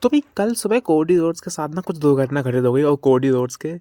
तो भाई कल सुबह कोडी रोड्स के साथ ना कुछ दुर्घटना घटित हो गई और कोडी रोड्स के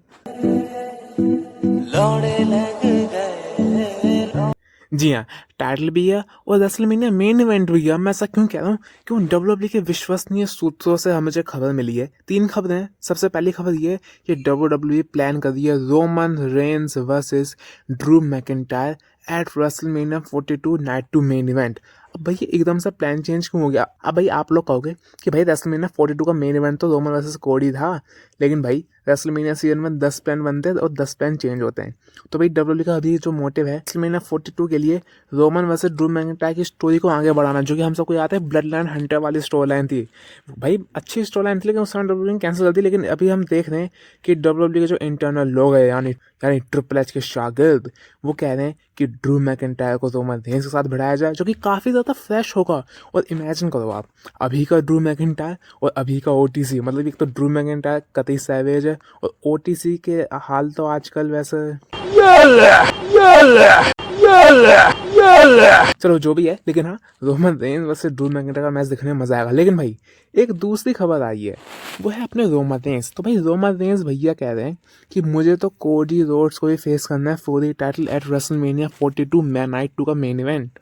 जी हाँ, टाइटल भी है और रेसलमेनिया मेन इवेंट भी है। मैं ऐसा क्यों कह रहा हूँ? क्यों डब्ल्यूडब्ल्यू के विश्वसनीय सूत्रों से हमें जो खबर मिली है, 3 खबरें हैं। सबसे पहली खबर ये है कि डब्ल्यूडब्ल्यू प्लान कर रही है Roman Reigns versus Drew McIntyre at WrestleMania 42 night two main event. अब भाई ये एकदम से प्लान चेंज क्यों हो गया? अब भाई आप लोग कहोगे कि भाई रेसलमेनिया 42 का मेन इवेंट तो रोमन वर्सेस कोडी था, लेकिन भाई रेसलमेनिया सीजन में 10 प्लान बनते हैं और 10 प्लान चेंज होते हैं। तो भाई डब्ल्यूडब्ल्यू का अभी जो मोटिव है रेसलमेनिया 42 के लिए रोमन वर्सेस ड्रू मैकिंटायर की स्टोरी को आगे बढ़ाना, जो कि हम सबको याद है ब्लड लाइन हंटर वाली स्टोरी लाइन थी। भाई अच्छी स्टोरी लाइन थी, लेकिन उस समय डब्ल्यूडब्ल्यू ने कैंसिल कर दी। लेकिन अभी हम देख रहे हैं कि डब्ल्यूडब्ल्यू के जो इंटरनल लोग हैं यानी ट्रिपल एच के शागिर्द, वो कह रहे हैं कि ड्रू मैकिंटायर को रोमन रेंस के साथ बढ़ाया जाए, जो कि काफ़ी ज़्यादा फ्रेश होगा। और इमेजिन करो आप, अभी का ड्रू मैकिंटायर और अभी का ओटीसी, मतलब एक तो ड्रू मैकिंटायर कतई सैवेज है और ओटीसी के हाल तो आजकल वैसे चलो जो भी है, लेकिन हाँ Roman Reigns versus Drew McIntyre का मैच देखने में मजा आएगा। लेकिन भाई एक दूसरी खबर आई है, वो है अपने रोमन रेंस। तो भाई रोमन रेंस भैया कह रहे हैं कि मुझे तो कोडी रोड्स को भी फेस करना है for the title at WrestleMania 42 night 2 का मेन इवेंट।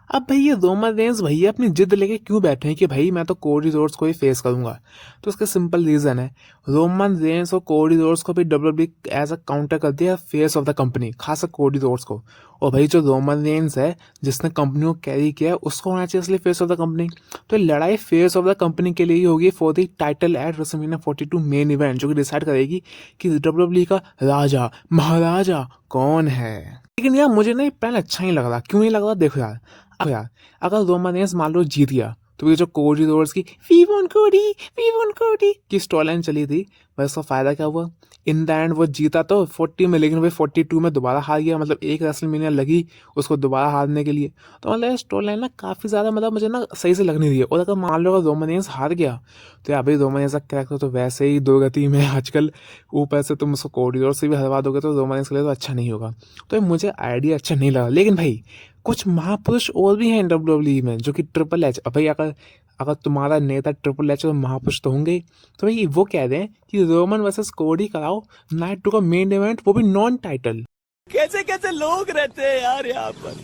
अब भाई ये रोमन रेंस भैया अपनी जिद लेके क्यों बैठे हैं कि भाई मैं तो कोडी रोड्स को ही फेस करूंगा? तो उसका सिंपल रीजन है, रोमन रेंस और कोडी रोड्स को भी डब्ल्यूडब्ल्यू एज अ काउंटर कर दिया फेस ऑफ द कंपनी, खासकर कोडी रोड्स को। और भाई जो रोमन रेंस है जिसने कंपनी को कैरी किया, उसको होना चाहिए इसलिए फेस ऑफ द कंपनी। तो लड़ाई फेस ऑफ द कंपनी के लिए ही होगी for the title at WrestleMania 42 main event, जो कि डिसाइड करेगी कि डब्ल्यूडब्ल्यू का राजा महाराजा कौन है। लेकिन यार मुझे ना ये प्लान अच्छा नहीं लग रहा। क्यों नहीं लग रहा? देखो यार, अब यार अगर रोमन रेंस मान लो जीत गया, तो ये जो कोडी रोड्स की वी वांट कोडी की स्टोरी लाइन चली थी, बस उसका फायदा क्या हुआ? इन द एंड वो जीता तो 40 में, लेकिन वो 42 में दोबारा हार गया। मतलब एक रेसलमेनिया लगी उसको दोबारा हारने के लिए। तो मतलब स्टोरी लाइन ना काफ़ी ज़्यादा मतलब मुझे ना सही से लग नहीं रही है। और अगर मान लो अगर रोमन रेंस हार गया, तो यार भाई रोमन रेंस का कैरेक्टर तो वैसे ही दो गति में है आजकल, ऊपर से तुम उसको कोडी रोड्स से भी हरवा दोगे तो रोमन रेंस के लिए तो अच्छा नहीं होगा। तो मुझे आइडिया अच्छा नहीं लगा। लेकिन भाई कुछ महापुरुष और भी हैं डब्ल्यूडब्ल्यू में, जो कि ट्रिपल एच। अब भाई अगर अगर तुम्हारा नेता ट्रिपल एच तो महापुरुष तो होंगे ही। तो भाई वो कह रहे हैं कि रोमन वर्सेस कोडी कराओ नाइट 2 का मेन इवेंट, वो भी नॉन टाइटल। कैसे कैसे लोग रहते हैं यार यहाँ पर।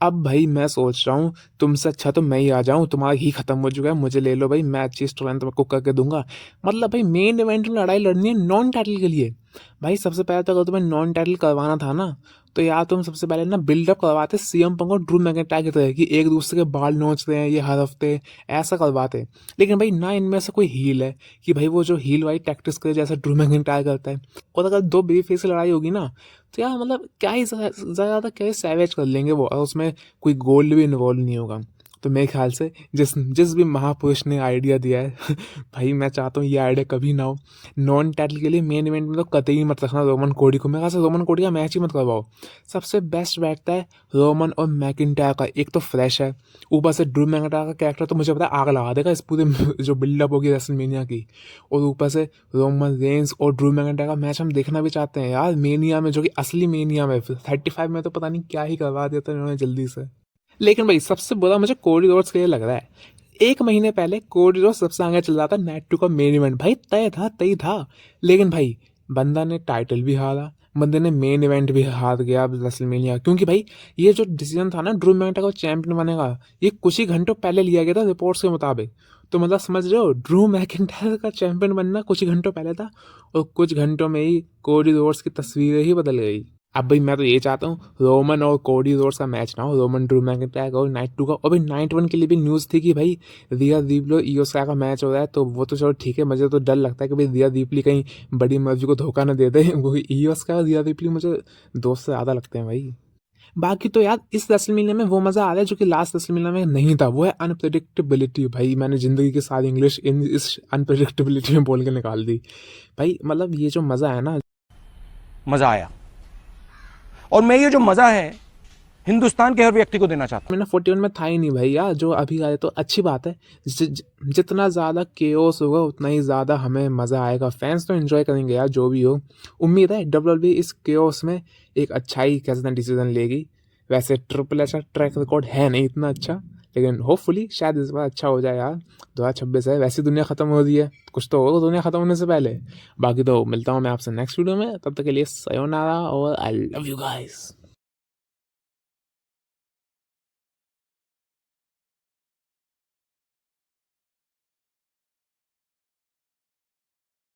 अब भाई मैं सोच रहा हूँ तुमसे अच्छा तो मैं ही आ जाऊँ, तुम्हारा ही खत्म हो चुका है, मुझे ले लो भाई, मैं अच्छी स्टोरी लाइन तुमको करके दूंगा। मतलब भाई मेन इवेंट में लड़ाई लड़नी है नॉन टाइटल के लिए। भाई सबसे पहले तो अगर तुम्हें नॉन टाइटल करवाना था ना, तो यार तुम सबसे पहले ना बिल्डअप करवाते सीएम पंक और ड्रू मैकिंटायर की तरह कि एक दूसरे के बाल नोच रहे हैं ये हर हफ्ते, ऐसा करवाते। लेकिन भाई ना इनमें से कोई हील है कि भाई वो जो हील वाली टैक्टिस करे जैसा ड्रू मैकिंटायर करता है। और अगर दो बेबी फेस की लड़ाई होगी ना, तो यार मतलब क्या ही ज़्यादा क्या ही सैवेज कर लेंगे वो, और उसमें कोई गोल्ड भी इन्वॉल्व नहीं होगा। तो मेरे ख्याल से जिस जिस भी महापुरुष ने आइडिया दिया है भाई मैं चाहता हूँ ये आइडिया कभी ना हो। नॉन टाइटल के लिए मेन इवेंट में तो कतई मत रखना रोमन कोडी को। मेरे ख्याल से रोमन कोडी का मैच ही मत करवाओ। सबसे बेस्ट बैठता है रोमन और मैकिंटायर का, एक तो फ्रेश है, ऊपर से ड्रू मैकिंटायर का कैरेक्टर तो मुझे पता है आग लगा देगा इस पूरे जो बिल्डअप होगी रेसलमेनिया की। और ऊपर से रोमन रेंस और ड्रू मैकिंटायर का मैच हम देखना भी चाहते हैं यार मेनिया में, जो कि असली मेनिया में। 35 में तो पता नहीं क्या ही करवा देता है इन्होंने जल्दी से। लेकिन भाई सबसे बुरा मुझे कोडी रोड्स के लिए लग रहा है। 1 महीने पहले कोडी रोड्स सबसे आगे चल रहा था नाइट 2 का मेन इवेंट, भाई तय था। लेकिन भाई बंदा ने टाइटल भी हारा, बंदे ने मेन इवेंट भी हार गया रेसलमेनिया। क्योंकि भाई ये जो डिसीजन था ना ड्रू मैकिंटायर को चैंपियन बनेगा, ये कुछ ही घंटों पहले लिया गया था रिपोर्ट्स के मुताबिक। तो मतलब समझ रहे हो, ड्रू मैकिंटायर का चैंपियन बनना कुछ ही घंटों पहले था, और कुछ घंटों में ही कोडी रोड्स की तस्वीरें ही बदल गई। अब भाई मैं तो ये चाहता हूँ रोमन और कोडी रोड्स का मैच ना हो, रोमन ड्रू मैकिंटायर और नाइट 2 का। और भाई नाइट 1 के लिए भी न्यूज़ थी कि भाई रिया रिप्ली ईओ स्काई का मैच हो रहा है। तो वो तो चलो ठीक है, मुझे तो डर लगता है कि भाई रिया रिप्ली कहीं बड़ी मर्जी को धोखा ना दे दे। वो ईओ स्काई और रिया रिप्ली मुझे दोस्त से ज़्यादा लगते हैं भाई। बाकी तो यार इस रेसलमेनिया में वो मज़ा आ रहा है जो कि लास्ट रेसलमेनिया में नहीं था, वो है अनप्रेडिक्टेबिलिटी। भाई मैंने ज़िंदगी की सारी इंग्लिश इस अनप्रेडिक्टेबिलिटी में बोल के निकाल दी। भाई मतलब ये जो मज़ा है ना, मजा आया। और मैं ये जो मजा है हिंदुस्तान के हर व्यक्ति को देना चाहता हूं। मैंने 41 में था ही नहीं भाई यार, जो अभी आए तो अच्छी बात है। जितना ज़्यादा केओस होगा उतना ही ज़्यादा हमें मज़ा आएगा, फैंस तो एंजॉय करेंगे यार जो भी हो। उम्मीद है डब्ल्यूडब्ल्यू इस केओस में एक अच्छा ही कैसे डिसीजन लेगी। वैसे ट्रिपल एच का ट्रैक रिकॉर्ड है नहीं इतना अच्छा, लेकिन होपफुली शायद इस बार अच्छा हो जाए यार। 2026 है, वैसी दुनिया ख़त्म हो रही है, कुछ तो होगा दुनिया ख़त्म होने से पहले। बाकी तो मिलता हूँ मैं आपसे नेक्स्ट वीडियो में, तब तक के लिए सयोनारा और आई लव यू गाइस।